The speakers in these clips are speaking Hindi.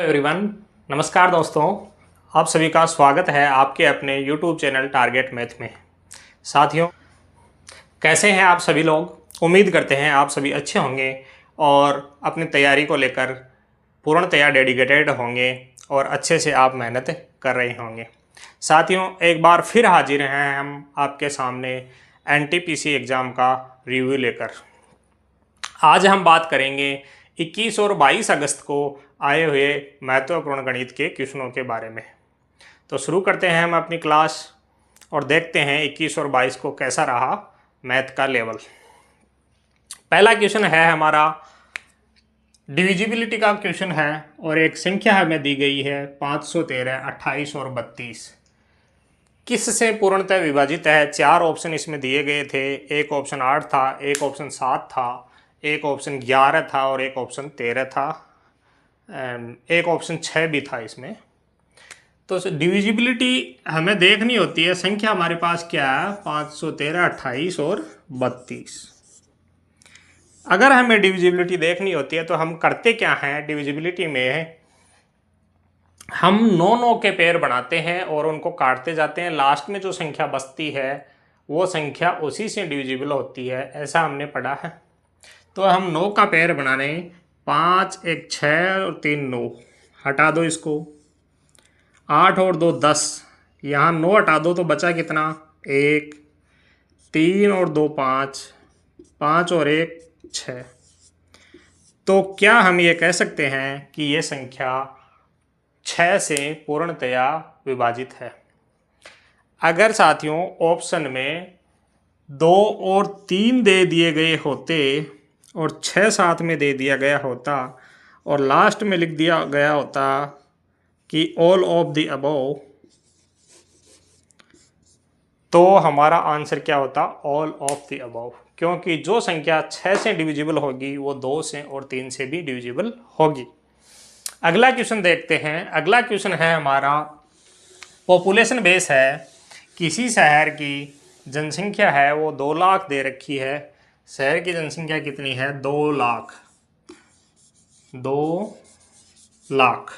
एवरीवन, नमस्कार दोस्तों। आप सभी का स्वागत है आपके अपने YouTube चैनल टारगेट मैथ में। साथियों, कैसे हैं आप सभी लोग? उम्मीद करते हैं आप सभी अच्छे होंगे और अपनी तैयारी को लेकर पूर्णतया डेडिकेटेड होंगे और अच्छे से आप मेहनत कर रहे होंगे। साथियों, एक बार फिर हाजिर हैं हम आपके सामने NTPC एग्ज़ाम का रिव्यू लेकर। आज हम बात करेंगे 21 और 22 अगस्त को आए हुए महत्वपूर्ण गणित के क्वेश्चनों के बारे में। तो शुरू करते हैं हम अपनी क्लास और देखते हैं 21 और 22 को कैसा रहा मैथ का लेवल। पहला क्वेश्चन है हमारा डिविजिबिलिटी का क्वेश्चन है और एक संख्या हमें दी गई है 513, 28 और 32। किससे पूर्णतः विभाजित है? चार ऑप्शन इसमें दिए गए थे। एक ऑप्शन 8 था, एक ऑप्शन 7 था, एक ऑप्शन 11 था और एक ऑप्शन 13 था, एक ऑप्शन 6 भी था इसमें। तो डिविजिबिलिटी हमें देखनी होती है। संख्या हमारे पास क्या है? 513, 28 और 32। अगर हमें डिविजिबिलिटी देखनी होती है तो हम करते क्या हैं? डिविजिबिलिटी में हम 9 के पेयर बनाते हैं और उनको काटते जाते हैं। लास्ट में जो संख्या बचती है वो संख्या उसी से डिविजिबल होती है, ऐसा हमने पढ़ा है। तो हम 9 का पेयर बनाने 5, 1 6 और 3 9, हटा दो इसको। 8 और 2 10, यहाँ 9 हटा दो तो बचा कितना? 1, 3 और 2 5, 5 और 1 6। तो क्या हम ये कह सकते हैं कि ये संख्या 6 से पूर्णतया विभाजित है? अगर साथियों ऑप्शन में 2 और 3 दे दिए गए होते और 6 साथ में दे दिया गया होता और लास्ट में लिख दिया गया होता कि ऑल ऑफ द अबव, तो हमारा आंसर क्या होता? All of the above. क्योंकि जो संख्या 6 से डिविजिबल होगी वो 2 से और 3 से भी डिविजिबल होगी। अगला क्वेश्चन देखते हैं। अगला क्वेश्चन है हमारा पॉपुलेशन बेस है। किसी शहर की जनसंख्या है वो 2 लाख दे रखी है। शहर की जनसंख्या कितनी है? 2 लाख। 2 लाख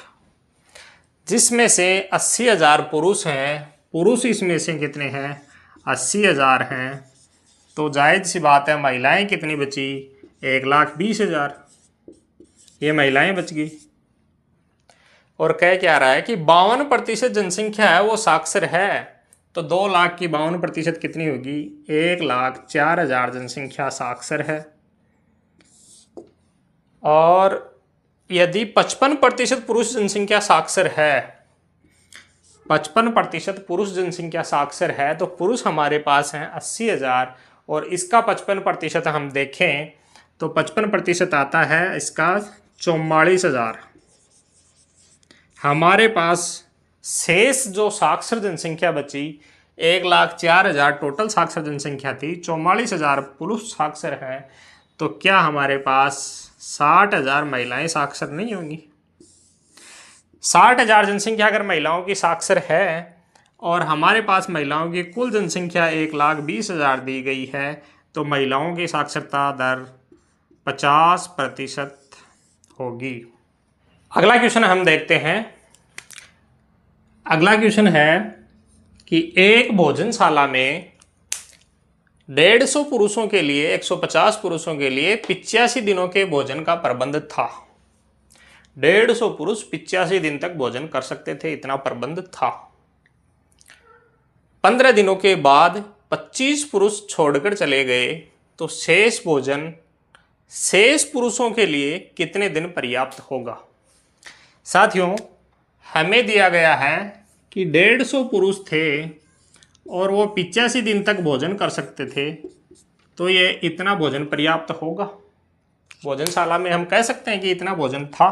जिसमें से 80,000 पुरुष हैं। पुरुष इसमें से कितने हैं? 80,000 हैं। तो जायज़ सी बात है, महिलाएं कितनी बची? 1,20,000। ये महिलाएं बच गई। और कह क्या रहा है कि 52% जनसंख्या है वो साक्षर है। तो 2 लाख की 52% कितनी होगी? 1,04,000 जनसंख्या साक्षर है। और यदि 55% पुरुष जनसंख्या साक्षर है, 55% पुरुष जनसंख्या साक्षर है, तो पुरुष हमारे पास हैं 80,000 और इसका 55% हम देखें तो 55% आता है इसका 44,000। हमारे पास शेष जो साक्षर जनसंख्या बची 1,04,000 टोटल साक्षर जनसंख्या थी, 44,000 पुरुष साक्षर है। तो क्या हमारे पास 60,000 महिलाएं साक्षर नहीं होंगी? 60,000 जनसंख्या अगर महिलाओं की साक्षर है और हमारे पास महिलाओं की कुल जनसंख्या 1,20,000 दी गई है, तो महिलाओं की साक्षरता दर 50% होगी। अगला क्वेश्चन हम देखते हैं। अगला क्वेश्चन है कि एक भोजनशाला में 150 पुरुषों के लिए 150 पुरुषों के लिए 85 दिनों के भोजन का प्रबंध था। 150 पुरुष 85 दिन तक भोजन कर सकते थे, इतना प्रबंध था। 15 दिनों के बाद 25 पुरुष छोड़कर चले गए, तो शेष भोजन शेष पुरुषों के लिए कितने दिन पर्याप्त होगा? साथियों, हमें दिया गया है कि 150 पुरुष थे और वो 85 दिन तक भोजन कर सकते थे, तो ये इतना भोजन पर्याप्त होगा। भोजनशाला में हम कह सकते हैं कि इतना भोजन था।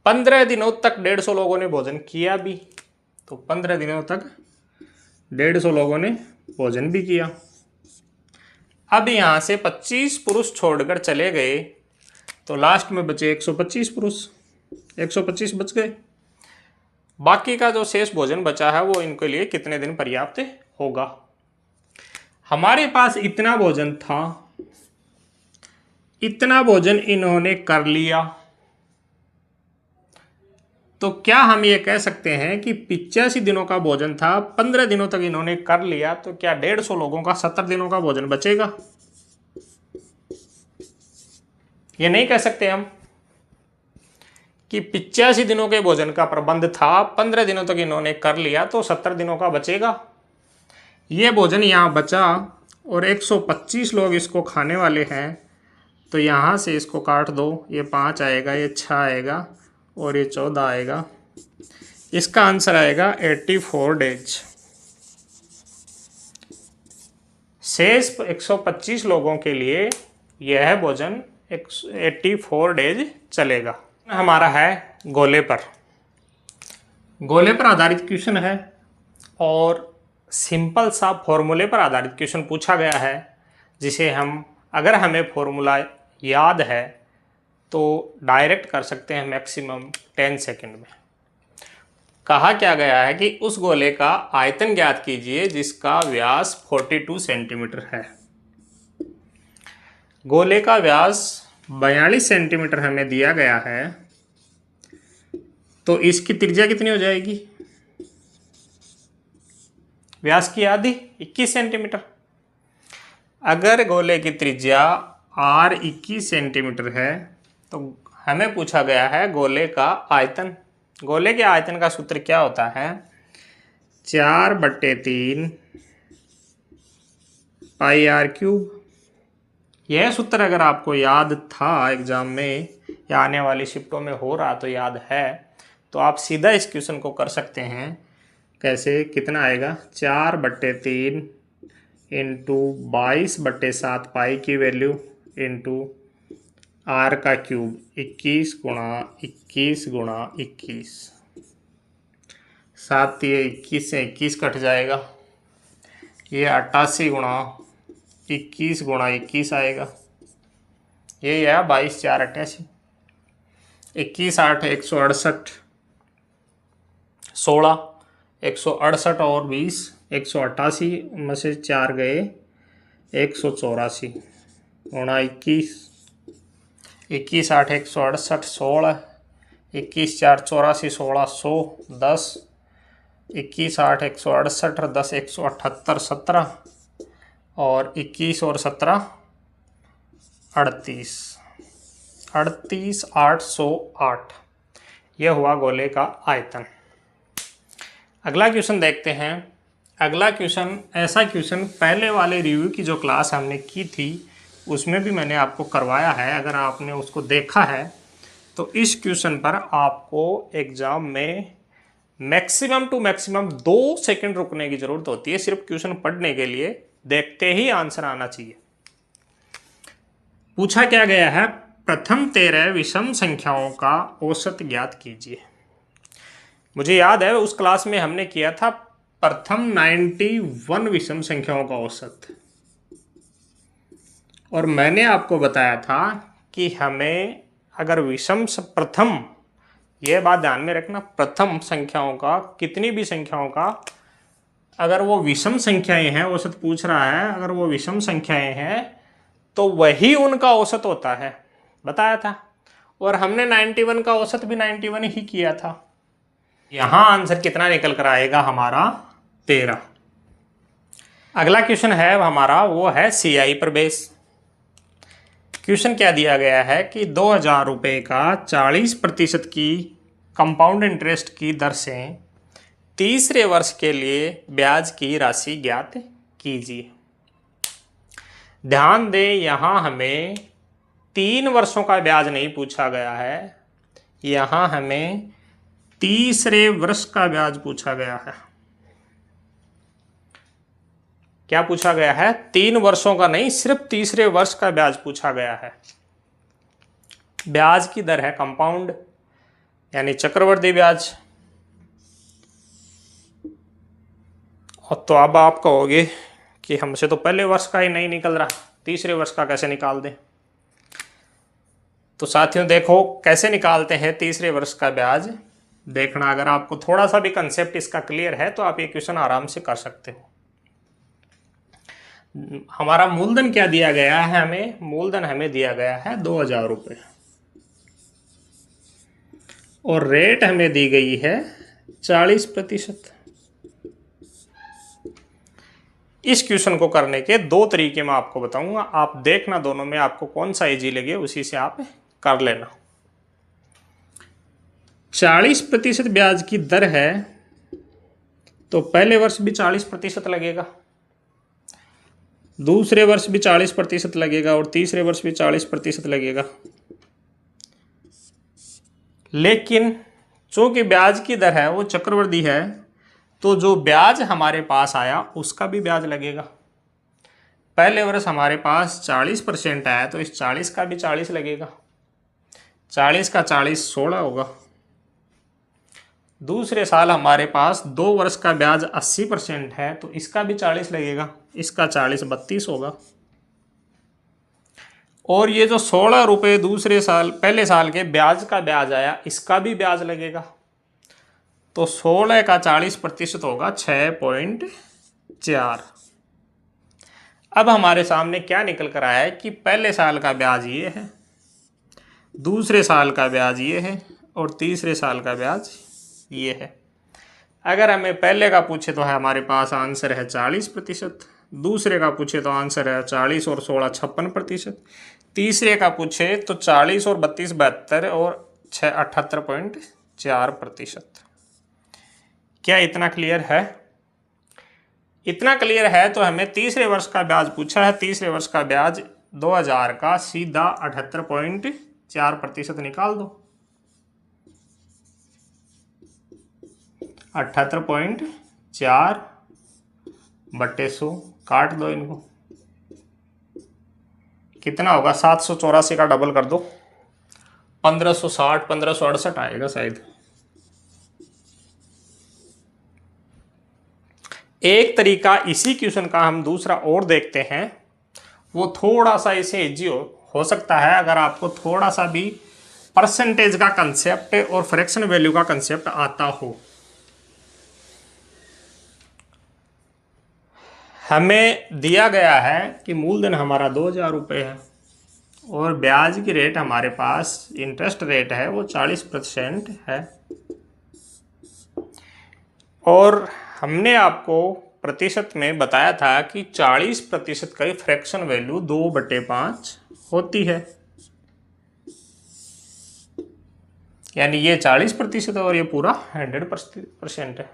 15 दिनों तक 150 लोगों ने भोजन किया भी, तो 15 दिनों तक 150 लोगों ने भोजन भी किया। अब यहाँ से 25 पुरुष छोड़कर चले गए, तो लास्ट में बचे 125 पुरुष। 125 बच गए। बाकी का जो शेष भोजन बचा है वो इनके लिए कितने दिन पर्याप्त होगा? हमारे पास इतना भोजन था, इतना भोजन इन्होंने कर लिया। तो क्या हम ये कह सकते हैं कि 85 दिनों का भोजन था, 15 दिनों तक इन्होंने कर लिया, तो क्या 150 लोगों का 70 दिनों का भोजन बचेगा? ये नहीं कह सकते हम कि 85 दिनों के भोजन का प्रबंध था, 15 दिनों तक इन्होंने कर लिया, तो 70 दिनों का बचेगा। ये भोजन यहाँ बचा और 125 लोग इसको खाने वाले हैं, तो यहाँ से इसको काट दो, ये 5 आएगा, ये 6 आएगा और ये 14 आएगा। इसका आंसर आएगा 84 डेज। शेष 125 लोगों के लिए यह भोजन 84 डेज चलेगा। हमारा है गोले पर। गोले पर आधारित क्वेश्चन है और सिंपल सा फॉर्मूले पर आधारित क्वेश्चन पूछा गया है, जिसे हम, अगर हमें फॉर्मूला याद है तो डायरेक्ट कर सकते हैं मैक्सिमम 10 सेकंड में। कहा क्या गया है कि उस गोले का आयतन ज्ञात कीजिए जिसका व्यास 42 सेंटीमीटर है। गोले का व्यास 42 सेंटीमीटर हमें दिया गया है, तो इसकी त्रिज्या कितनी हो जाएगी? व्यास की आधी 21 सेंटीमीटर। अगर गोले की त्रिज्या r 21 सेंटीमीटर है तो हमें पूछा गया है गोले का आयतन। गोले के आयतन का सूत्र क्या होता है? 4/3 पाई r क्यूब। यह सूत्र अगर आपको याद था एग्जाम में या आने वाली शिफ्टों में हो रहा तो याद है, तो आप सीधा इस क्वेश्चन को कर सकते हैं। कैसे? कितना आएगा? 4/3 इंटू 22/7 पाई की वैल्यू इंटू r का क्यूब 21 गुणा 21 गुणा 21। 7 ये 21 से 21 कट जाएगा, ये 88 गुणा 21 गुणा 21 आएगा। ये है 22 4 88, 21 8 168, 16 168 और 20 188 में से 4 गए 184 गुणा 21, 21 8 168, 16 21 4 84 1600 10 21 8 168 और 10 178 17 और 21 और 17 38 38 808। यह हुआ गोले का आयतन। अगला क्वेश्चन देखते हैं। अगला क्वेश्चन ऐसा क्वेश्चन पहले वाले रिव्यू की जो क्लास हमने की थी उसमें भी मैंने आपको करवाया है। अगर आपने उसको देखा है तो इस क्वेश्चन पर आपको एग्जाम में मैक्सिमम टू मैक्सिमम 2 सेकंड रुकने की जरूरत होती है, सिर्फ क्वेश्चन पढ़ने के लिए। देखते ही आंसर आना चाहिए। पूछा क्या गया है? प्रथम 13 विषम संख्याओं का औसत ज्ञात कीजिए। मुझे याद है उस क्लास में हमने किया था प्रथम 91 विषम संख्याओं का औसत, और मैंने आपको बताया था कि हमें अगर प्रथम, यह बात ध्यान में रखना, प्रथम संख्याओं का, कितनी भी संख्याओं का, अगर वो विषम संख्याएं हैं, औसत पूछ रहा है, अगर वो विषम संख्याएं हैं तो वही उनका औसत होता है, बताया था। और हमने 91 का औसत भी 91 ही किया था। यहां आंसर कितना निकल कर आएगा हमारा? 13। अगला क्वेश्चन है हमारा, वो है CI पर बेस। क्वेश्चन क्या दिया गया है कि 2000 रुपये का 40% की कंपाउंड इंटरेस्ट की दर से तीसरे वर्ष के लिए ब्याज की राशि ज्ञात कीजिए। ध्यान दें, यहां हमें 3 वर्षों का ब्याज नहीं पूछा गया है, यहां हमें तीसरे वर्ष का ब्याज पूछा गया है। क्या पूछा गया है? 3 वर्षों का नहीं, सिर्फ तीसरे वर्ष का ब्याज पूछा गया है। ब्याज की दर है कंपाउंड, यानी चक्रवृद्धि ब्याज। और तो अब आप कहोगे कि हमसे तो पहले वर्ष का ही नहीं निकल रहा, तीसरे वर्ष का कैसे निकाल दें? तो साथियों देखो कैसे निकालते हैं तीसरे वर्ष का ब्याज। देखना, अगर आपको थोड़ा सा भी कंसेप्ट इसका क्लियर है तो आप ये क्वेश्चन आराम से कर सकते हो। हमारा मूलधन क्या दिया गया है? हमें मूलधन हमें दिया गया है 2000 रुपये। और रेट हमें दी गई है 40%। इस क्वेश्चन को करने के दो तरीके मैं आपको बताऊंगा, आप देखना दोनों में आपको कौन सा इजी लगे उसी से आप कर लेना। 40% ब्याज की दर है तो पहले वर्ष भी 40% लगेगा, दूसरे वर्ष भी 40% लगेगा और तीसरे वर्ष भी 40% लगेगा। लेकिन चूंकि ब्याज की दर है वो चक्रवृद्धि है, तो जो ब्याज हमारे पास आया उसका भी ब्याज लगेगा। पहले वर्ष हमारे पास 40% आया तो इस 40 का भी 40 लगेगा, 40 का 40 16 होगा। दूसरे साल हमारे पास 2 वर्ष का ब्याज 80% है तो इसका भी 40 लगेगा, इसका 40 32 होगा। और ये जो 16 रुपये दूसरे साल पहले साल के ब्याज का ब्याज आया इसका भी ब्याज लगेगा, तो 16 का 40% होगा 6.4। अब हमारे सामने क्या निकल कर आया है कि पहले साल का ब्याज ये है, दूसरे साल का ब्याज ये है और तीसरे साल का ब्याज ये है। अगर हमें पहले का पूछे तो है हमारे पास आंसर है 40%, दूसरे का पूछे तो आंसर है 40 और 16 56%, तीसरे का पूछे तो 40 और 32 72 और 6 78.4%। क्या इतना क्लियर है? इतना क्लियर है तो हमें तीसरे वर्ष का ब्याज पूछा है, तीसरे वर्ष का ब्याज 2000 का सीधा 78.4% निकाल दो। 78.4 बट्टे 100 काट दो इनको, कितना होगा 784 का डबल कर दो 1560 1568 आएगा शायद। एक तरीका इसी क्वेश्चन का हम दूसरा और देखते हैं, वो थोड़ा सा इसे इजी हो सकता है अगर आपको थोड़ा सा भी परसेंटेज का कंसेप्ट और फ्रैक्शन वैल्यू का कंसेप्ट आता हो। हमें दिया गया है कि मूलधन हमारा 2000 रुपये है और ब्याज की रेट हमारे पास इंटरेस्ट रेट है वो 40% है, और हमने आपको प्रतिशत में बताया था कि 40% का फ्रैक्शन वैल्यू 2/5 होती है, यानी ये 40% और ये पूरा 100% है।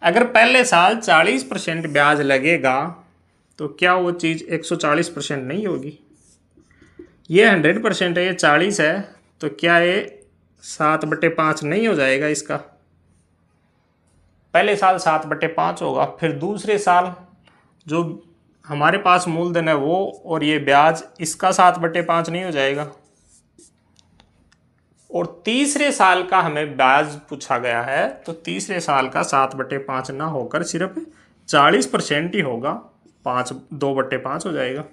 अगर पहले साल 40% ब्याज लगेगा तो क्या वो चीज़ 140% नहीं होगी? ये 100% है, ये 40 है, तो क्या ये 7/5 नहीं हो जाएगा इसका? पहले साल 7/5 होगा, फिर दूसरे साल जो हमारे पास मूलधन है वो और ये ब्याज इसका 7/5 नहीं हो जाएगा। और तीसरे साल का हमें ब्याज पूछा गया है तो तीसरे साल का 7/5 ना होकर सिर्फ 40% ही होगा, 2/5 हो जाएगा।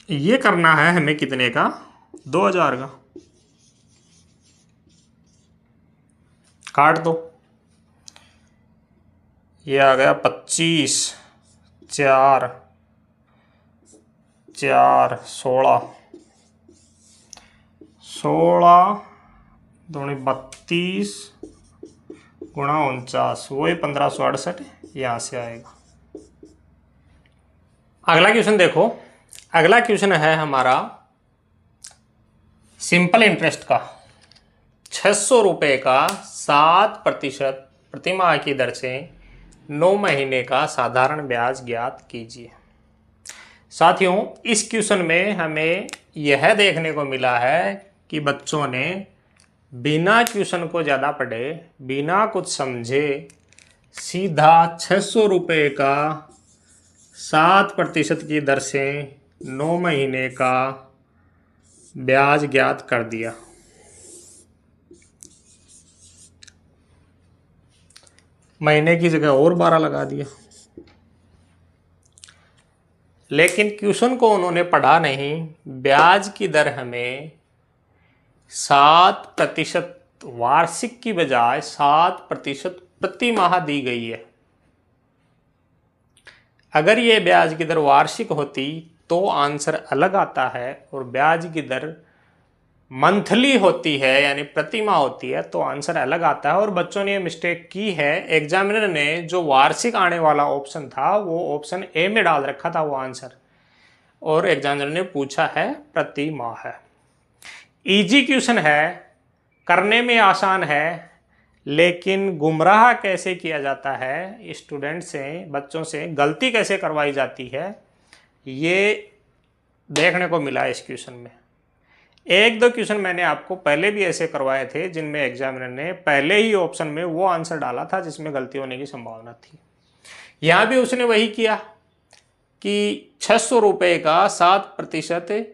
ये करना है हमें कितने का? 2000 का। काट दो, ये आ गया 25 4 4 16 16 दूनी 32 गुणा 49 वही 1568 यहाँ से आएगा। अगला क्वेश्चन देखो, अगला क्वेश्चन है हमारा सिंपल इंटरेस्ट का। 600 रुपये का 7% प्रतिमाह की दर से 9 महीने का साधारण ब्याज ज्ञात कीजिए। साथियों, इस क्वेश्चन में हमें यह देखने को मिला है कि बच्चों ने बिना क्वेश्चन को ज़्यादा पढ़े, बिना कुछ समझे सीधा 600 रुपये का 7% की दर से 9 महीने का ब्याज ज्ञात कर दिया। महीने की जगह और 12 लगा दिया, लेकिन क्वेश्चन को उन्होंने पढ़ा नहीं। ब्याज की दर हमें 7% वार्षिक की बजाय 7% प्रति माह दी गई है। अगर ये ब्याज की दर वार्षिक होती तो आंसर अलग आता है, और ब्याज की दर मंथली होती है यानी प्रति माह होती है तो आंसर अलग आता है। और बच्चों ने ये मिस्टेक की है, एग्जामिनर ने जो वार्षिक आने वाला ऑप्शन था वो ऑप्शन ए में डाल रखा था वो आंसर, और एग्जामिनर ने पूछा है प्रति माह है। इजी क्वेश्चन है, करने में आसान है, लेकिन गुमराह कैसे किया जाता है, स्टूडेंट से, बच्चों से गलती कैसे करवाई जाती है, ये देखने को मिला इस क्वेश्चन में। एक दो क्वेश्चन मैंने आपको पहले भी ऐसे करवाए थे जिनमें एग्जामिनर ने पहले ही ऑप्शन में वो आंसर डाला था जिसमें गलती होने की संभावना थी। यहाँ भी उसने वही किया कि 600 रुपये का 7%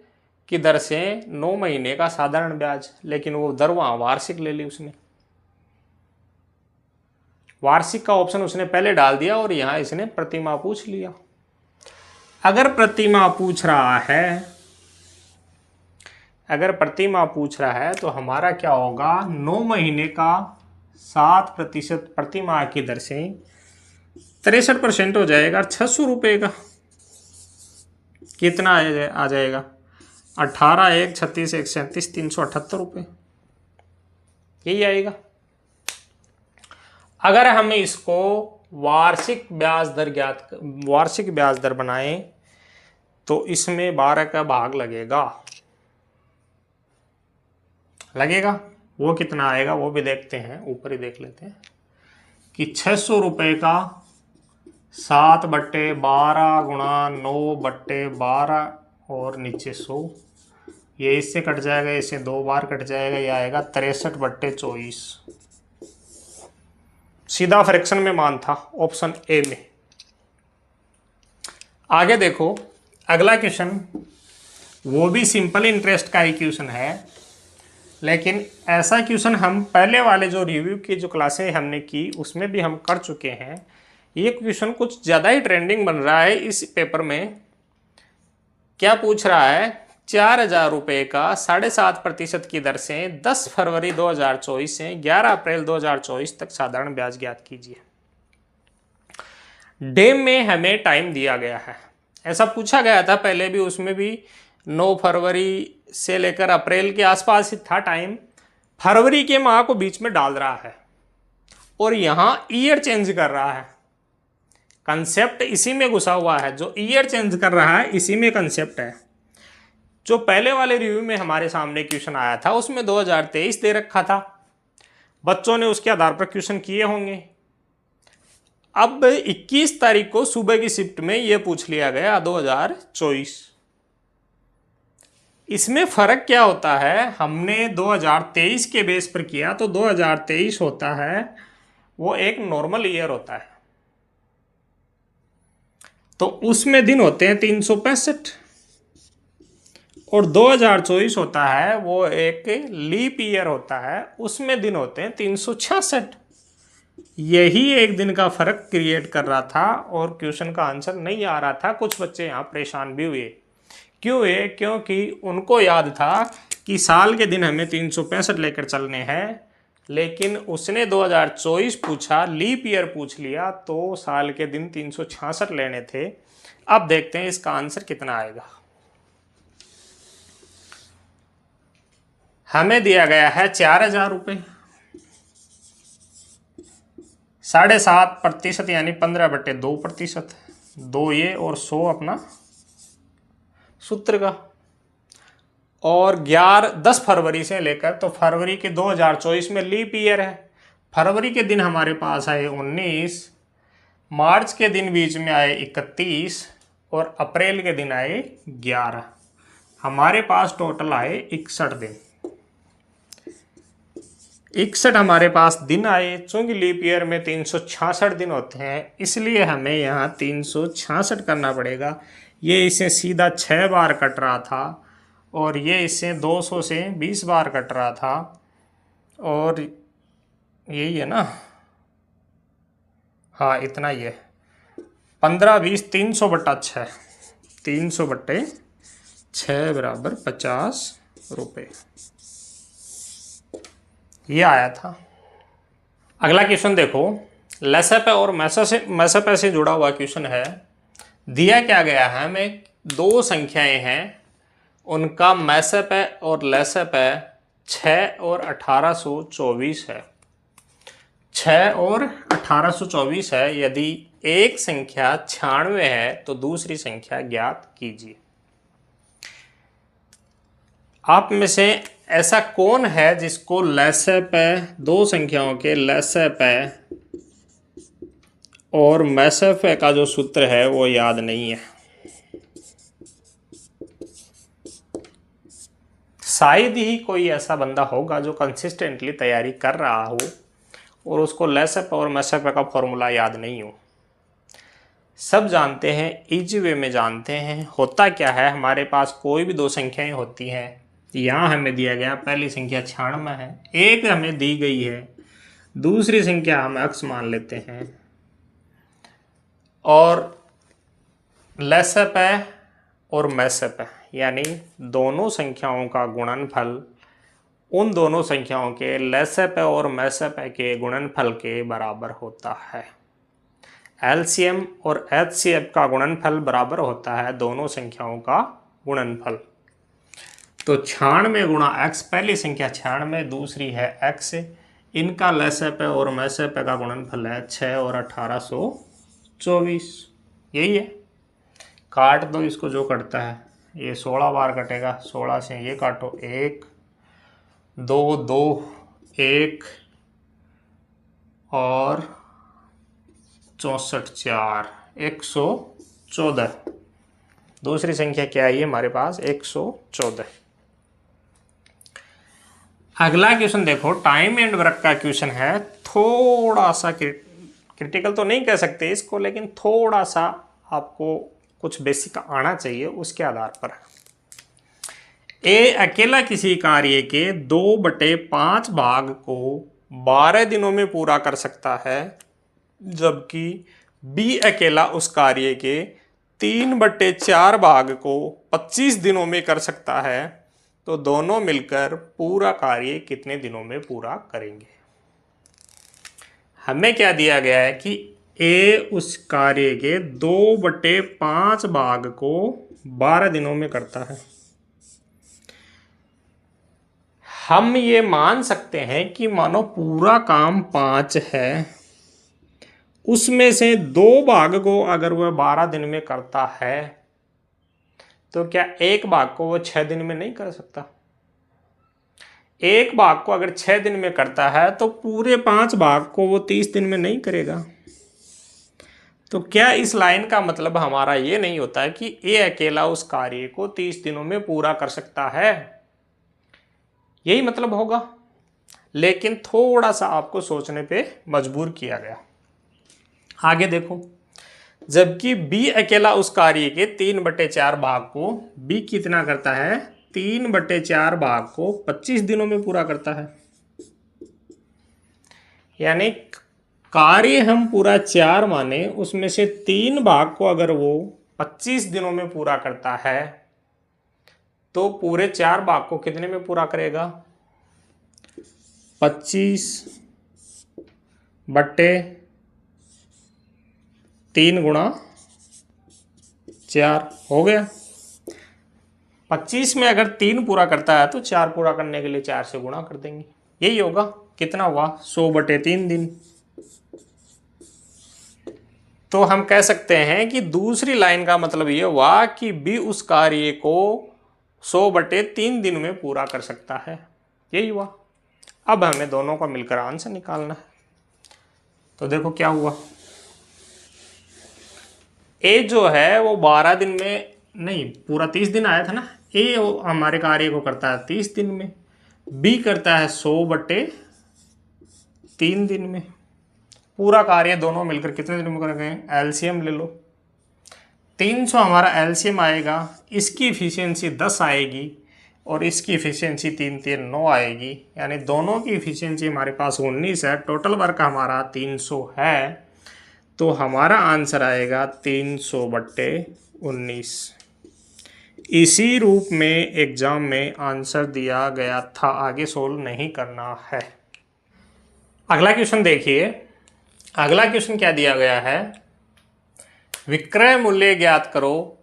की दर से 9 महीने का साधारण ब्याज, लेकिन वो दर वहाँ वार्षिक ले ली उसने, वार्षिक का ऑप्शन उसने पहले डाल दिया और यहाँ इसने प्रतिमाह पूछ लिया। अगर प्रतिमाह पूछ रहा है, अगर प्रतिमाह पूछ रहा है तो हमारा क्या होगा, 9 महीने का 7% प्रतिमाह की दर से 63% हो जाएगा 600 रुपये का। कितना आ जाएगा, 18 1 36 1 37 378 रुपये, यही आएगा। अगर हम इसको वार्षिक ब्याज दर बनाएं तो इसमें 12 का भाग लगेगा, वो कितना आएगा वो भी देखते हैं, ऊपर ही देख लेते हैं कि 600 रुपये का 7/12 गुणा 9/12 और नीचे 100, ये इससे कट जाएगा, इससे 2 बार कट जाएगा, ये आएगा 63/24। सीधा फ्रैक्शन में मान था ऑप्शन ए में। आगे देखो अगला क्वेश्चन, वो भी सिंपल इंटरेस्ट का ही क्वेश्चन है, लेकिन ऐसा क्वेश्चन हम पहले वाले जो रिव्यू की जो क्लासें हमने की उसमें भी हम कर चुके हैं। ये क्वेश्चन कुछ ज़्यादा ही ट्रेंडिंग बन रहा है इस पेपर में। क्या पूछ रहा है, 4000 रुपये का 7.5% की दर से 10 फरवरी 2024 से 11 अप्रैल 2024 तक साधारण ब्याज ज्ञात कीजिए। डेम में हमें टाइम दिया गया है, ऐसा पूछा गया था पहले भी, उसमें भी 9 फरवरी से लेकर अप्रैल के आसपास ही था टाइम, फरवरी के माह को बीच में डाल रहा है और यहाँ ईयर चेंज कर रहा है। कंसेप्ट इसी में घुसा हुआ है, जो ईयर चेंज कर रहा है इसी में कंसेप्ट है। जो पहले वाले रिव्यू में हमारे सामने क्वेश्चन आया था उसमें 2023 दे रखा था, बच्चों ने उसके आधार पर क्वेश्चन किए होंगे। अब 21 तारीख को सुबह की शिफ्ट में यह पूछ लिया गया 2024। इसमें फर्क क्या होता है, हमने 2023 के बेस पर किया तो 2023 होता है वो एक नॉर्मल ईयर होता है, तो उसमें दिन होते हैं 365, और 2024 होता है वो एक लीप ईयर होता है, उसमें दिन होते हैं 366। यही एक दिन का फर्क क्रिएट कर रहा था और क्वेश्चन का आंसर नहीं आ रहा था। कुछ बच्चे यहाँ परेशान भी हुए, क्यों हुए, क्योंकि उनको याद था कि साल के दिन हमें 365 लेकर चलने हैं, लेकिन उसने 2024 पूछा, लीप ईयर पूछ लिया, तो साल के दिन 366 लेने थे। अब देखते हैं इसका आंसर कितना आएगा। हमें दिया गया है 4000 रुपये, 7.5% यानी 15/2%, 2 ये और 100 अपना सूत्र का, और 10 फरवरी से लेकर, तो फरवरी के 2024 में लीप ईयर है, फरवरी के दिन हमारे पास आए 19, मार्च के दिन बीच में आए 31 और अप्रैल के दिन आए 11। हमारे पास टोटल आए 61 दिन, 61 हमारे पास दिन आए। चूंकि लीप ईयर में 366 दिन होते हैं, इसलिए हमें यहाँ 366 करना पड़ेगा। ये इसे सीधा 6 बार कट रहा था और ये इससे 200 से 20 बार कट रहा था, और यही है ना, हाँ इतना ही है, 15 20 300/6, 300/6 बराबर 50 रुपये, ये आया था। अगला क्वेश्चन देखो, लेसेपे और मैसेपे से जुड़ा हुआ क्वेश्चन है। दिया क्या गया है, हमें 2 संख्याएं हैं, उनका मैसेपे और लेसेपे 6 और 1824 है। 6 और 1824 है। यदि एक संख्या 96 है तो दूसरी संख्या ज्ञात कीजिए। आप में से ऐसा कौन है जिसको लसप दो संख्याओं के लसप और मैसफ का जो सूत्र है वो याद नहीं है? शायद ही कोई ऐसा बंदा होगा जो कंसिस्टेंटली तैयारी कर रहा हो और उसको लसप और मैसफ का फॉर्मूला याद नहीं हो। सब जानते हैं, इजी वे में जानते हैं। होता क्या है, हमारे पास कोई भी दो संख्याएं होती हैं। यहाँ हमें दिया गया पहली संख्या 96 है, एक हमें दी गई है, दूसरी संख्या हम x मान लेते हैं और लसप है और मैसप है, यानी दोनों संख्याओं का गुणनफल उन दोनों संख्याओं के लसप और मैसप के गुणनफल के बराबर होता है। एलसीएम और एचसीएफ का गुणनफल बराबर होता है दोनों संख्याओं का गुणनफल। तो 96 गुणा x, पहली संख्या 96, दूसरी है x, इनका लसप और मैसप का गुणनफल है 6 और 1824। यही है। काट दो इसको, जो कटता है ये 16 बार कटेगा। 16 से ये काटो, 1 2 2 1 और 64 4, 114। दूसरी संख्या क्या है हमारे पास? 114। अगला क्वेश्चन देखो, टाइम एंड वर्क का क्वेश्चन है। थोड़ा सा क्रिटिकल तो नहीं कह सकते इसको, लेकिन थोड़ा सा आपको कुछ बेसिक आना चाहिए उसके आधार पर। ए अकेला किसी कार्य के 2/5 भाग को 12 दिनों में पूरा कर सकता है, जबकि बी अकेला उस कार्य के 3/4 भाग को 25 दिनों में कर सकता है। तो दोनों मिलकर पूरा कार्य कितने दिनों में पूरा करेंगे? हमें क्या दिया गया है कि ए उस कार्य के 2/5 भाग को 12 दिनों में करता है। हम ये मान सकते हैं कि मानो पूरा काम 5 है, उसमें से 2 भाग को अगर वह 12 दिन में करता है तो क्या एक भाग को वो 6 दिन में नहीं कर सकता? एक भाग को अगर 6 दिन में करता है तो पूरे 5 भाग को वो 30 दिन में नहीं करेगा। तो क्या इस लाइन का मतलब हमारा ये नहीं होता है कि ए अकेला उस कार्य को 30 दिनों में पूरा कर सकता है? यही मतलब होगा, लेकिन थोड़ा सा आपको सोचने पे मजबूर किया गया। आगे देखो, जबकि बी अकेला उस कार्य के 3/4 भाग को, बी कितना करता है? 3/4 भाग को 25 दिनों में पूरा करता है। यानी कार्य हम पूरा 4 माने, उसमें से 3 भाग को अगर वो 25 दिनों में पूरा करता है तो पूरे 4 भाग को कितने में पूरा करेगा? 25/3 गुणा 4 हो गया। 25 में अगर 3 पूरा करता है तो 4 पूरा करने के लिए 4 से गुणा कर देंगे। यही होगा। कितना हुआ? 100/3 दिन। तो हम कह सकते हैं कि दूसरी लाइन का मतलब ये हुआ कि बी उस कार्य को 100/3 दिन में पूरा कर सकता है। यही हुआ। अब हमें दोनों का मिलकर आंसर निकालना है। तो देखो क्या हुआ, ए जो है वो 12 दिन में नहीं, पूरा 30 दिन आया था ना। ए हमारे कार्य को करता है 30 दिन में, बी करता है 100/3 दिन में। पूरा कार्य दोनों मिलकर कितने दिन में करेंगे? एलसीएम ले लो। 300 हमारा एलसीएम आएगा, इसकी इफिशियंसी 10 आएगी और इसकी इफिशियंसी 3 3 9 आएगी, यानी दोनों की इफिशियंसी हमारे पास 19 है। टोटल वर्क हमारा 300 है, तो हमारा आंसर आएगा 300/19। इसी रूप में एग्जाम में आंसर दिया गया था, आगे सोल्व नहीं करना है। अगला क्वेश्चन देखिए। अगला क्वेश्चन क्या दिया गया है? विक्रय मूल्य ज्ञात करो।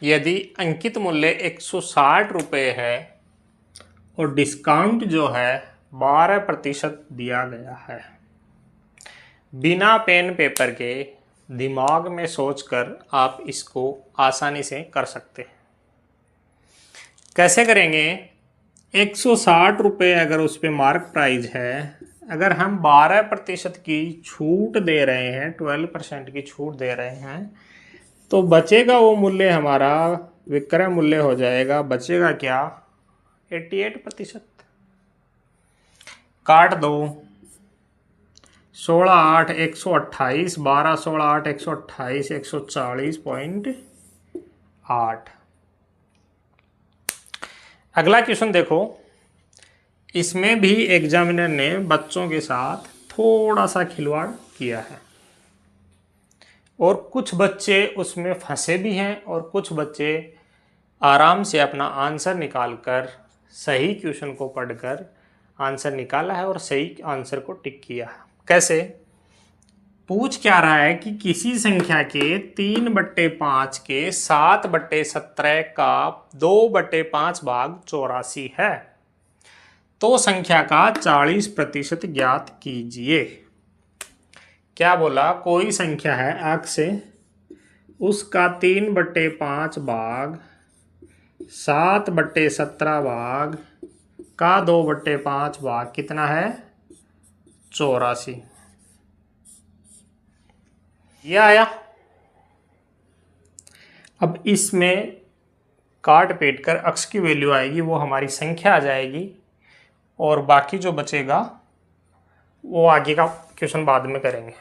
यदि अंकित मूल्य 160 रुपये है और डिस्काउंट जो है 12% दिया गया है। बिना पेन पेपर के दिमाग में सोचकर आप इसको आसानी से कर सकते हैं। कैसे करेंगे? 160 रुपये अगर उस पर मार्क प्राइस है, अगर हम 12% की छूट दे रहे हैं, 12% की छूट दे रहे हैं, तो बचेगा वो मूल्य हमारा विक्रय मूल्य हो जाएगा, बचेगा क्या? 88%। काट दो, 16 8 128, 12 16 8 128, 140.8। अगला क्वेश्चन देखो, इसमें भी एग्जामिनर ने बच्चों के साथ थोड़ा सा खिलवाड़ किया है और कुछ बच्चे उसमें फंसे भी हैं और कुछ बच्चे आराम से अपना आंसर निकालकर सही क्वेश्चन को पढ़कर आंसर निकाला है और सही आंसर को टिक किया है। कैसे? पूछ क्या रहा है कि किसी संख्या के 3/5 के 7/17 का 2/5 भाग 84 है, तो संख्या का 40% ज्ञात कीजिए। क्या बोला? कोई संख्या है अक्ष से, उसका 3/5 भाग 7/17 भाग का 2/5 भाग कितना है? 84। ये आया। अब इसमें काट पीट कर अक्ष की वैल्यू आएगी, वो हमारी संख्या आ जाएगी और बाकी जो बचेगा वो आगे का क्वेश्चन बाद में करेंगे।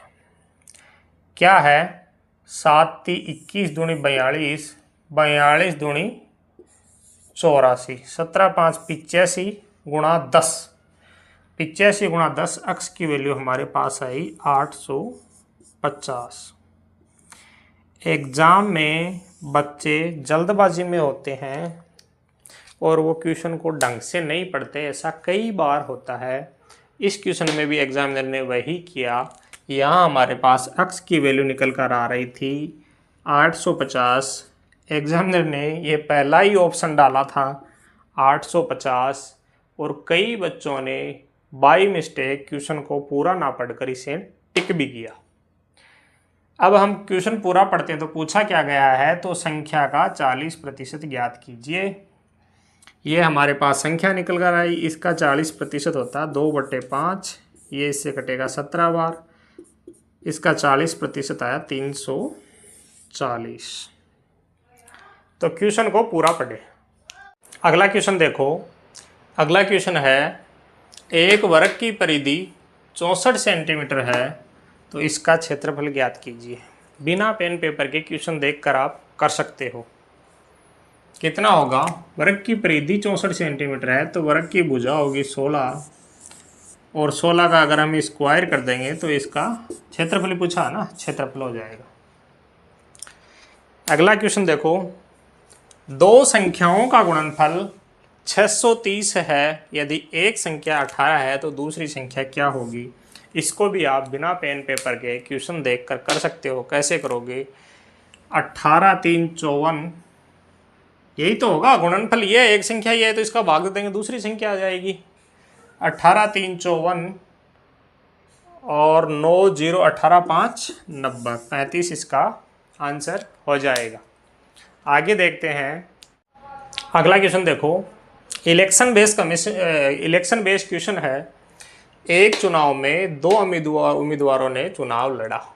क्या है? 7 × 21 दूनी 42, 42 दूनी 84, 17 5 85 गुणा 10, 85 गुणा 10, अक्ष की वैल्यू हमारे पास आई 850। एग्ज़ाम में बच्चे जल्दबाजी में होते हैं और वो क्वेश्चन को ढंग से नहीं पढ़ते, ऐसा कई बार होता है। इस क्वेश्चन में भी एग्जामिनर ने वही किया। यहाँ हमारे पास अक्ष की वैल्यू निकल कर आ रही थी 850। एग्जामिनर ने ये पहला ही ऑप्शन डाला था 850 और कई बच्चों ने बाई मिस्टेक क्वेश्चन को पूरा ना पढ़कर इसे टिक भी किया। अब हम क्वेश्चन पूरा पढ़ते हैं तो पूछा क्या गया है, तो संख्या का 40% ज्ञात कीजिए। ये हमारे पास संख्या निकल कर आई, इसका 40% होता है 2/5, ये इससे कटेगा 17 बार, इसका 40% आया 340। तो क्वेश्चन को पूरा पढ़े। अगला क्वेश्चन देखो, अगला क्वेश्चन है एक वर्ग की परिधि 64 सेंटीमीटर है, तो इसका क्षेत्रफल ज्ञात कीजिए। बिना पेन पेपर के क्वेश्चन देखकर आप कर सकते हो। कितना होगा? वर्ग की परिधि 64 सेंटीमीटर है, तो वर्ग की भुजा होगी 16 और 16 का अगर हम स्क्वायर कर देंगे तो इसका क्षेत्रफल पूछा ना, क्षेत्रफल हो जाएगा। अगला क्वेश्चन देखो, दो संख्याओं का गुणनफल 630 है, यदि एक संख्या 18 है तो दूसरी संख्या क्या होगी? इसको भी आप बिना पेन पेपर के क्वेश्चन देखकर कर सकते हो। कैसे करोगे? 18 3 54, यही तो होगा गुणनफल। ये एक संख्या ये है तो इसका भाग दे देंगे, दूसरी संख्या आ जाएगी। 18 3 54 और 9 0 18 5 90, 35 इसका आंसर हो जाएगा। आगे देखते हैं। अगला क्वेश्चन देखो, इलेक्शन बेस्ड क्वेश्चन है। एक चुनाव में 2 उम्मीदवारों ने चुनाव लड़ा।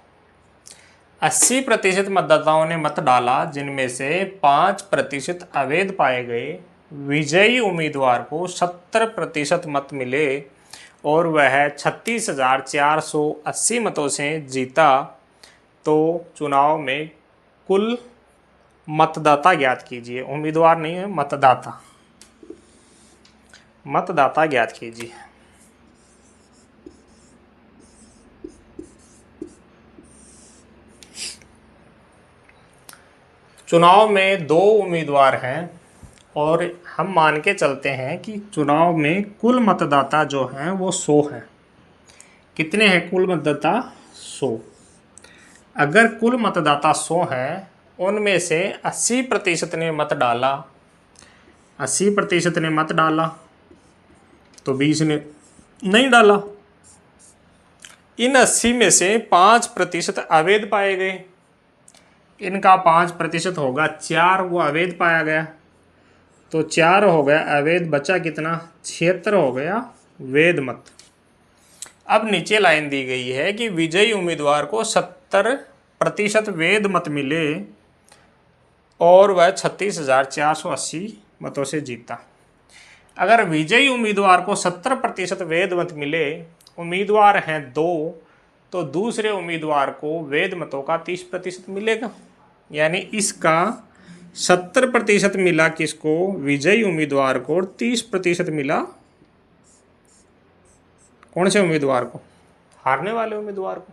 80% मतदाताओं ने मत डाला, जिनमें से 5% अवैध पाए गए। विजयी उम्मीदवार को 70% मत मिले और वह 36,480 मतों से जीता, तो चुनाव में कुल मतदाता ज्ञात कीजिए। उम्मीदवार नहीं है, मतदाता। मतदाता ज्ञात कीजिए। चुनाव में 2 उम्मीदवार हैं और हम मान के चलते हैं कि चुनाव में कुल मतदाता जो हैं वो 100 हैं। कितने हैं कुल मतदाता? 100। अगर कुल मतदाता 100 हैं, उनमें से 80% ने मत डाला, 80% ने मत डाला, तो 20 ने नहीं डाला। इन 80 में से 5% अवैध पाए गए, इनका 5% होगा 4, वो अवैध पाया गया, तो 4 हो गया अवैध, बचा कितना 76 हो गया वैध मत। अब नीचे लाइन दी गई है कि विजयी उम्मीदवार को 70% वैध मत मिले और वह 36,480 मतों से जीता। अगर विजयी उम्मीदवार को 70% वैध मत मिले, उम्मीदवार हैं 2, तो दूसरे उम्मीदवार को वैध मतों का 30% मिलेगा। यानी इसका 70% मिला किसको, विजयी उम्मीदवार को, और 30% मिला कौन से उम्मीदवार को, हारने वाले उम्मीदवार को।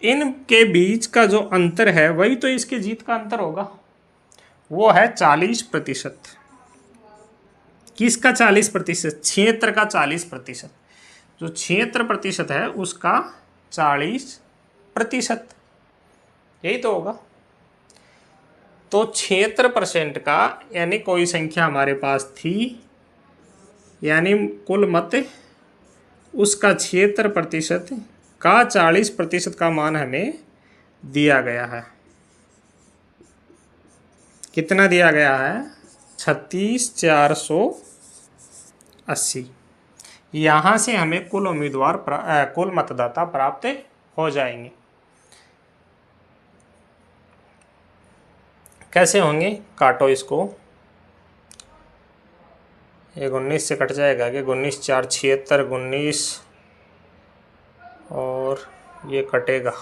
इनके बीच का जो अंतर है वही तो इसके जीत का अंतर होगा, वो है 40%। किसका 40%, 76 का 40%। जो 76% है उसका 40%, यही तो होगा। तो 76% का, यानी कोई संख्या हमारे पास थी, यानी कुल मत उसका 76% का 40% का मान हमें दिया गया है। कितना दिया गया है, 36,480। यहाँ से हमें कुल उम्मीदवार कुल मतदाता प्राप्त हो जाएंगे। कैसे होंगे, काटो इसको, एक 19 से कट जाएगा कि 19 4 76, 19 और ये कटेगा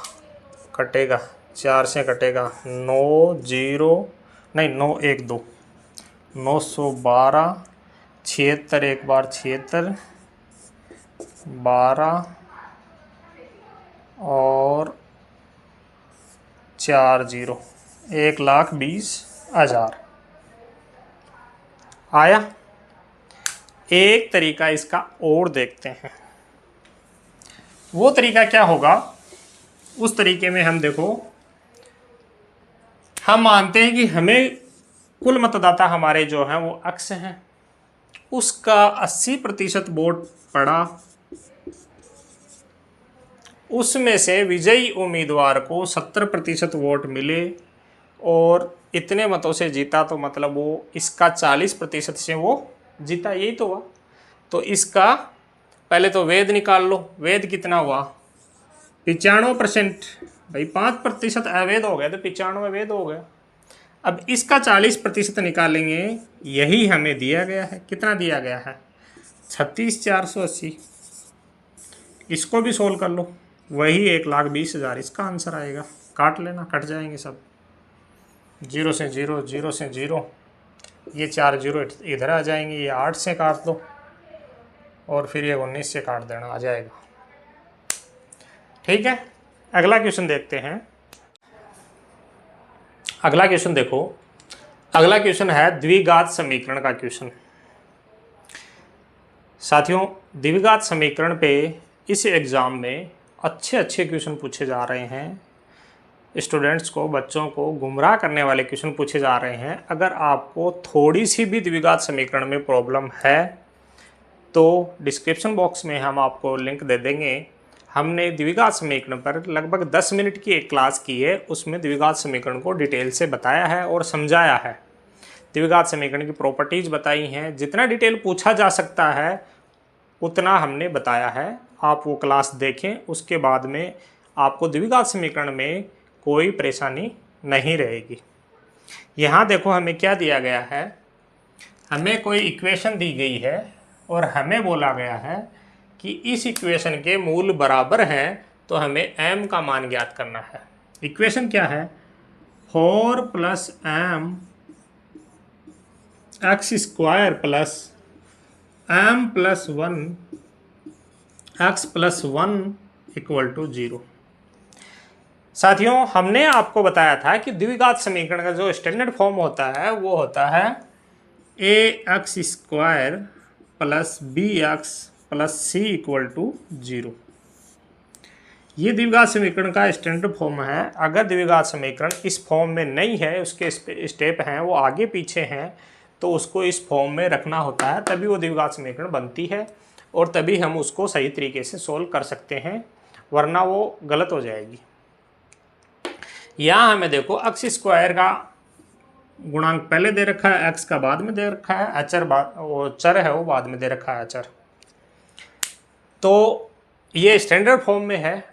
4 से कटेगा 9 0 नहीं 9 1 2 912, 76 एक बार 76 12 और 4 0, 1,20,000 आया। एक तरीका इसका और देखते हैं, वो तरीका क्या होगा। उस तरीके में हम देखो, हम मानते हैं कि हमें कुल मतदाता हमारे जो हैं वो अक्स हैं, उसका 80% वोट पड़ा, उसमें से विजयी उम्मीदवार को 70% वोट मिले और इतने मतों से जीता, तो मतलब वो इसका 40% से वो जीता, यही तो हुआ। तो इसका पहले तो वैध निकाल लो, वैध कितना हुआ 95%, भाई 5% अवैध हो गया तो 95 वैध हो गया। अब इसका 40% निकालेंगे, यही हमें दिया गया है, कितना दिया गया है 36,480। इसको भी सोल्व कर लो, वही 1,20,000 इसका आंसर आएगा। काट लेना, कट जाएंगे सब, 0 से 0, 0 से 0, ये 4 0 इधर आ जाएंगे, ये 8 से काट दो और फिर ये 19 से काट देना, आ जाएगा। ठीक है, अगला क्वेश्चन देखते हैं। अगला क्वेश्चन देखो, अगला क्वेश्चन है द्विघात समीकरण का क्वेश्चन। साथियों, द्विघात समीकरण पे इस एग्ज़ाम में अच्छे क्वेश्चन पूछे जा रहे हैं। स्टूडेंट्स को, बच्चों को गुमराह करने वाले क्वेश्चन पूछे जा रहे हैं। अगर आपको थोड़ी सी भी द्विघात समीकरण में प्रॉब्लम है तो डिस्क्रिप्शन बॉक्स में हम आपको लिंक दे देंगे। हमने द्विघात समीकरण पर लगभग 10 मिनट की एक क्लास की है, उसमें द्विघात समीकरण को डिटेल से बताया है और समझाया है। द्विघात समीकरण की प्रॉपर्टीज़ बताई हैं, जितना डिटेल पूछा जा सकता है उतना हमने बताया है। आप वो क्लास देखें, उसके बाद में आपको द्विघात समीकरण में कोई परेशानी नहीं रहेगी। यहाँ देखो हमें क्या दिया गया है, हमें कोई इक्वेशन दी गई है और हमें बोला गया है कि इस इक्वेशन के मूल बराबर हैं, तो हमें m का मान ज्ञात करना है। इक्वेशन क्या है, 4 + m x² plus m + 1 x + 1 = 0। साथियों, हमने आपको बताया था कि द्विघात समीकरण का जो स्टैंडर्ड फॉर्म होता है वो होता है ax² + bx + c = 0। ये द्विघात समीकरण का स्टैंडर्ड फॉर्म है। अगर द्विघात समीकरण इस फॉर्म में नहीं है, उसके स्टेप हैं वो आगे पीछे हैं, तो उसको इस फॉर्म में रखना होता है, तभी वो द्विघात समीकरण बनती है और तभी हम उसको सही तरीके से सोल्व कर सकते हैं, वरना वो गलत हो जाएगी। यहाँ हमें देखो एक्स स्क्वायर का गुणांक पहले दे रखा है, एक्स का बाद में दे रखा है, अचर वो चर है वो बाद में दे रखा है अचर। तो ये स्टैंडर्ड फॉर्म में है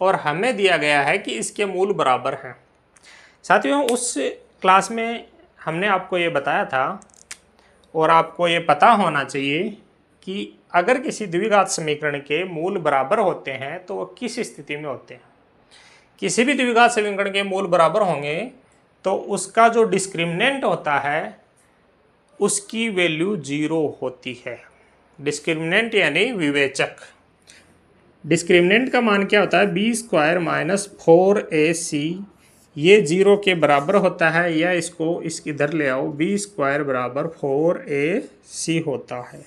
और हमें दिया गया है कि इसके मूल बराबर हैं। साथियों उस क्लास में हमने आपको ये बताया था और आपको ये पता होना चाहिए कि अगर किसी द्विघात समीकरण के मूल बराबर होते हैं तो वो किस स्थिति में होते हैं। किसी भी द्विघात समीकरण के मूल बराबर होंगे तो उसका जो डिस्क्रिमिनेंट होता है उसकी वैल्यू 0 होती है। डिस्क्रिमिनेंट यानी विवेचक। डिस्क्रिमिनेंट का मान क्या होता है, बी स्क्वायर माइनस 4ac, ये 0 के बराबर होता है, या इसको इसकी इधर ले आओ, बी स्क्वायर बराबर 4ac होता है।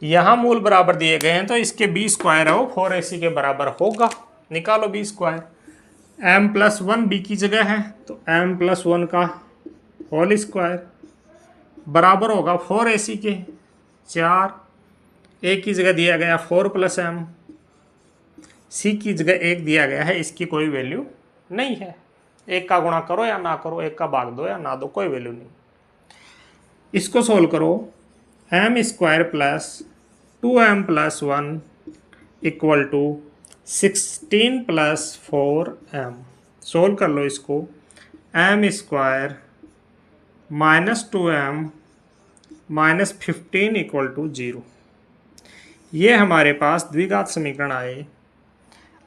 यहाँ मूल बराबर दिए गए हैं तो इसके बी स्क्वायर है वो 4ac के बराबर होगा। निकालो बी स्क्वायर, m+1 बी की जगह है तो m+1 का होल स्क्वायर बराबर होगा 4ac के 4, ए की जगह दिया गया 4 + m, सी की जगह 1 दिया गया है, इसकी कोई वैल्यू नहीं है। एक का गुणा करो या ना करो, एक का भाग दो या ना दो, कोई वैल्यू नहीं। इसको सोल्व करो, m² + 2m+1 = 16 + 4m। सोल्व कर लो इसको, m² - 2m - 15 = 0। ये हमारे पास द्विघात समीकरण आए।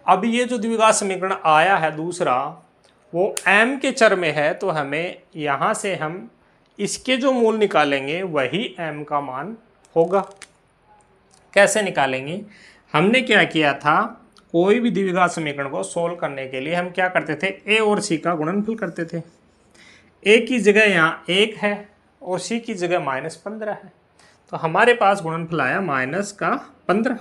अब ये जो द्विघात समीकरण आया है दूसरा, वो m के चर में है, तो हमें यहाँ से हम इसके जो मूल निकालेंगे वही m का मान होगा। कैसे निकालेंगे, हमने क्या किया था, कोई भी द्विघात समीकरण को सोल्व करने के लिए हम क्या करते थे, a और c का गुणनफल करते थे। a की जगह यहाँ 1 है और c की जगह -15 है, तो हमारे पास गुणनफल आया -15।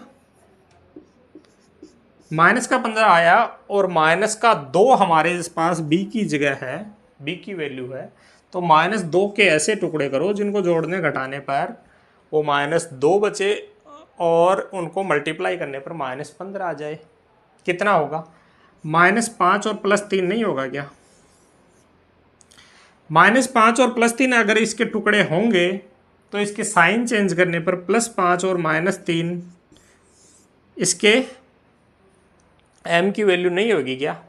-15 आया और -2 हमारे पास b की जगह है, b की वैल्यू है, तो -2 के ऐसे टुकड़े करो जिनको जोड़ने घटाने पर वो -2 बचे और उनको मल्टीप्लाई करने पर -15 आ जाए। कितना होगा, -5 और +3 नहीं होगा क्या? -5 और +3 अगर इसके टुकड़े होंगे तो इसके साइन चेंज करने पर +5 और -3 इसके m की वैल्यू नहीं होगी क्या?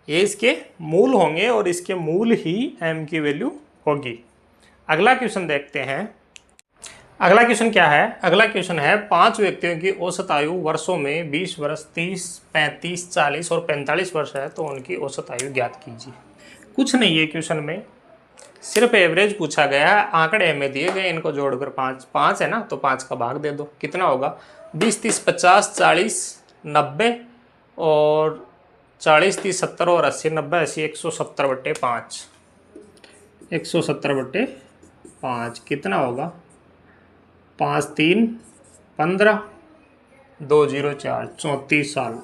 ये इसके मूल होंगे और इसके मूल ही m की वैल्यू होगी। अगला क्वेश्चन देखते हैं। अगला क्वेश्चन क्या है, अगला क्वेश्चन है 5 व्यक्तियों की औसत आयु वर्षों में 20 वर्ष, 30, 35, 40 और 45 वर्ष है, तो उनकी औसत आयु ज्ञात कीजिए। कुछ नहीं है क्वेश्चन में, सिर्फ एवरेज पूछा गया है, आंकड़े में दिए गए, इनको जोड़कर 5 है ना, तो 5 का भाग दे दो। कितना होगा, 20, 30, 50, 40, 90 और 40, 30, 70 और 80, 90, 80, 170/5। 170/5 कितना होगा, 5, 3, 15, 2, 0, 4, 34 साल,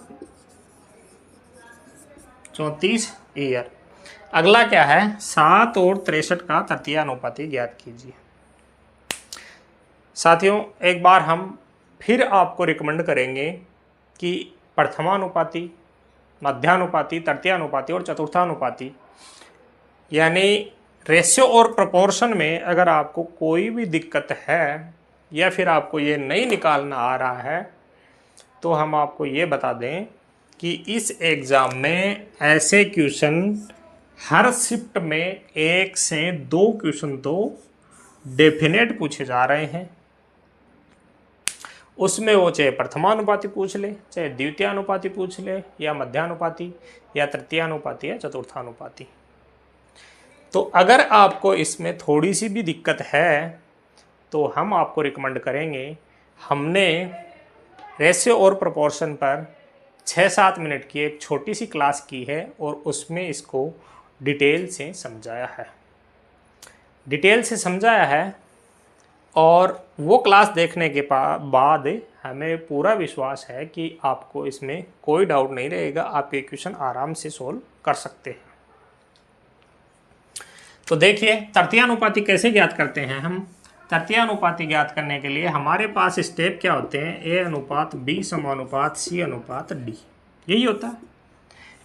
34 ईयर। अगला क्या है, 7 और 63 का तृतीय अनुपाती ज्ञात कीजिए। साथियों एक बार हम फिर आपको रिकमेंड करेंगे कि प्रथमानुपाती, मध्यानुपाती, तृतीयानुपाती और चतुर्थानुपाती यानी रेशियो और प्रोपोर्शन में अगर आपको कोई भी दिक्कत है या फिर आपको ये नहीं निकालना आ रहा है, तो हम आपको ये बता दें कि इस एग्ज़ाम में ऐसे क्वेश्चन हर शिफ्ट में 1 से 2 क्वेश्चन तो डेफिनेट पूछे जा रहे हैं। उसमें वो चाहे प्रथमानुपाती पूछ ले, चाहे द्वितीयानुपाती पूछ ले, या मध्यानुपाती, या तृतीयानुपाती, या चतुर्थानुपाती। तो अगर आपको इसमें थोड़ी सी भी दिक्कत है तो हम आपको रिकमेंड करेंगे, हमने रेशियो और प्रोपोर्शन पर 6-7 मिनट की एक छोटी सी क्लास की है और उसमें इसको डिटेल से समझाया है, और वो क्लास देखने के बाद हमें पूरा विश्वास है कि आपको इसमें कोई डाउट नहीं रहेगा, आप ये क्वेश्चन आराम से सोल्व कर सकते हैं। तो देखिए तृतीयानुपाती कैसे ज्ञात करते हैं हम। तृतीयानुपाती ज्ञात करने के लिए हमारे पास स्टेप क्या होते हैं, ए अनुपात बी समानुपात सी अनुपात डी, यही होता है।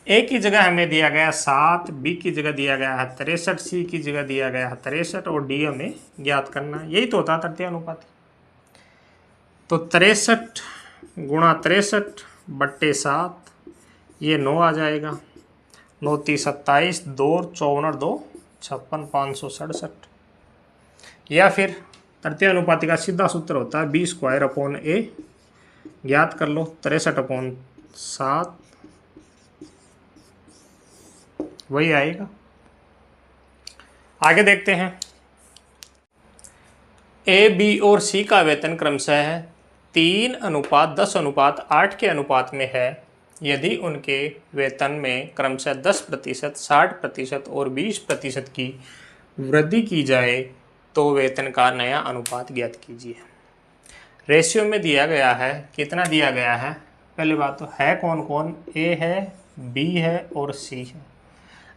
ए की जगह हमें दिया गया 7, बी की जगह दिया गया है 63, सी की जगह दिया गया है 63 और डी हमें ज्ञात करना है, यही तो होता है तृतीयानुपाती। तो 63 गुणा 63 बट्टे 7, ये 9 आ जाएगा। 9 30 27, 2 54 और 2 56, 567। या फिर तृतीयानुपाती का सीधा सूत्र होता है बी स्क्वायर अपॉन ए, ज्ञात कर लो 63 अपॉन 7, वही आएगा। आगे देखते हैं। ए बी और सी का वेतन क्रमशः 3 अनुपात 10 अनुपात 8 के अनुपात में है। यदि उनके वेतन में क्रमशः 10%, 60% और 20% की वृद्धि की जाए तो वेतन का नया अनुपात ज्ञात कीजिए। रेशियो में दिया गया है, कितना दिया गया है, पहली बात तो है कौन कौन, ए है, बी है और सी है।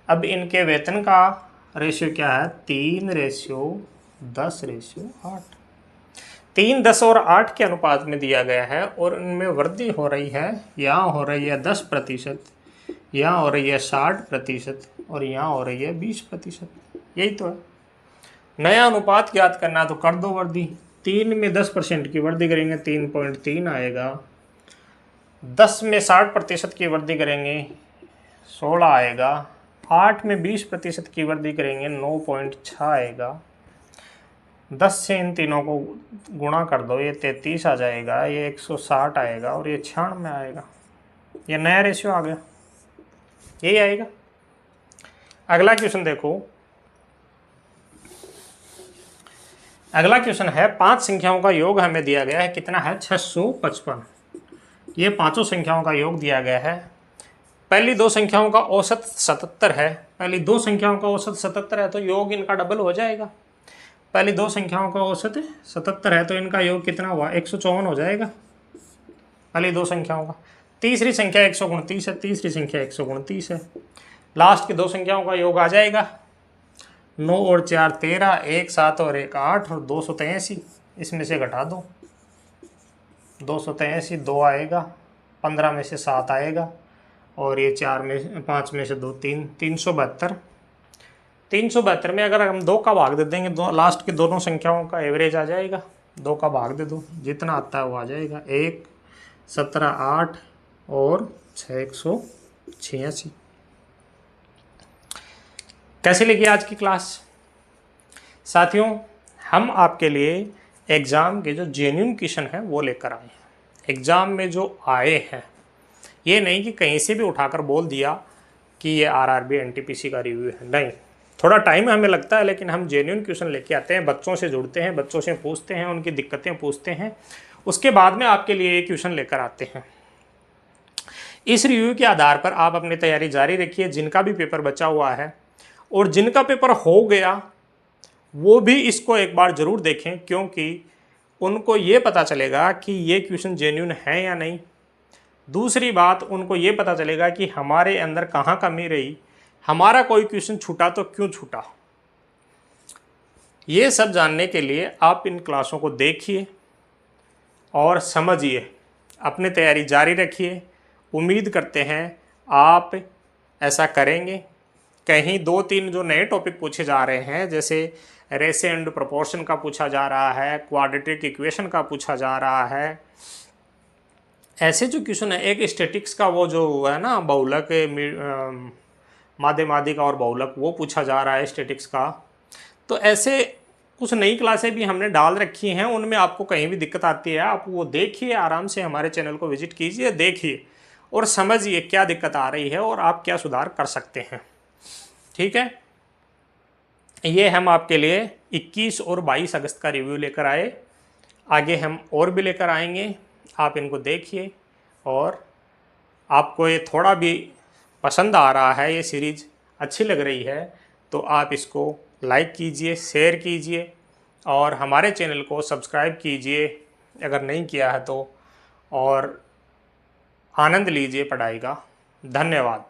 अब इनके वेतन का रेशियो क्या है, 3:10:8। 3, 10 और 8 के अनुपात में दिया गया है और इनमें वृद्धि हो रही है, यहाँ हो रही है 10%, यहाँ हो रही है 60% और यहाँ हो रही है 20%, यही तो है। नया अनुपात ज्ञात करना तो कर दो वृद्धि। 3 में 10% की वृद्धि करेंगे 3.3 आएगा, 10 में 60% की वृद्धि करेंगे 16 आएगा, 8 में 20% की वृद्धि करेंगे 9.6 आएगा। 10 से इन तीनों को गुणा कर दो, ये 33 आ जाएगा, ये 160 आएगा और ये 96 आएगा। ये नया रेशियो आ गया, यही आएगा। अगला क्वेश्चन देखो। अगला क्वेश्चन है 5 संख्याओं का योग हमें दिया गया है, कितना है 655। ये पांचों संख्याओं का योग दिया गया है। पहली 2 संख्याओं का औसत 77 है। पहली 2 संख्याओं का औसत 77 है तो योग इनका डबल हो जाएगा। पहली 2 संख्याओं का औसत 77 है तो इनका योग कितना हुआ, 154 हो जाएगा पहली 2 संख्याओं का। तीसरी संख्या 129 है, तीसरी संख्या 129 है। लास्ट की 2 संख्याओं का योग आ जाएगा 9 और 4 13, 1 7 और 1 8 और 283, इसमें से घटा दो 283, 2 आएगा, 15 में से 7 आएगा और ये 5 में से 2 3, 372। 372 में अगर हम 2 का भाग दे देंगे, लास्ट की दोनों संख्याओं का एवरेज आ जाएगा। 2 का भाग दे दो, जितना आता है वो आ जाएगा। 1 17 8 और 6 186। कैसे लगी आज की क्लास साथियों? हम आपके लिए एग्ज़ाम के जो जेन्युइन क्वेश्चन है वो लेकर आए हैं। एग्ज़ाम में जो आए हैं, ये नहीं कि कहीं से भी उठाकर बोल दिया कि ये आरआरबी एनटीपीसी का रिव्यू है, नहीं। थोड़ा टाइम हमें लगता है लेकिन हम जेन्युइन क्वेश्चन लेके आते हैं, बच्चों से जुड़ते हैं, बच्चों से पूछते हैं, उनकी दिक्कतें पूछते हैं, उसके बाद में आपके लिए ये क्वेश्चन लेकर आते हैं। इस रिव्यू के आधार पर आप अपनी तैयारी जारी रखिए। जिनका भी पेपर बचा हुआ है और जिनका पेपर हो गया वो भी इसको एक बार ज़रूर देखें, क्योंकि उनको ये पता चलेगा कि ये क्वेश्चन जेन्युइन है या नहीं। दूसरी बात, उनको ये पता चलेगा कि हमारे अंदर कहाँ कमी रही, हमारा कोई क्वेश्चन छूटा तो क्यों छूटा। ये सब जानने के लिए आप इन क्लासों को देखिए और समझिए, अपनी तैयारी जारी रखिए। उम्मीद करते हैं आप ऐसा करेंगे। कहीं 2-3 जो नए टॉपिक पूछे जा रहे हैं, जैसे रेशो एंड प्रोपोर्शन का पूछा जा रहा है, क्वाड्रेटिक इक्वेशन का पूछा जा रहा है, ऐसे जो क्वेश्चन है, एक स्टैटिक्स का वो जो है ना बहुलक, माध्य माध्यिका और बहुलक, वो पूछा जा रहा है स्टैटिक्स का। तो ऐसे कुछ नई क्लासें भी हमने डाल रखी हैं, उनमें आपको कहीं भी दिक्कत आती है आप वो देखिए, आराम से हमारे चैनल को विजिट कीजिए, देखिए और समझिए क्या दिक्कत आ रही है और आप क्या सुधार कर सकते हैं। ठीक है, ये हम आपके लिए 21 और 22 अगस्त का रिव्यू लेकर आए। आगे हम और भी लेकर आएंगे, आप इनको देखिए। और आपको ये थोड़ा भी पसंद आ रहा है, ये सीरीज़ अच्छी लग रही है, तो आप इसको लाइक कीजिए, शेयर कीजिए और हमारे चैनल को सब्सक्राइब कीजिए अगर नहीं किया है तो, और आनंद लीजिए पढ़ाई का। धन्यवाद।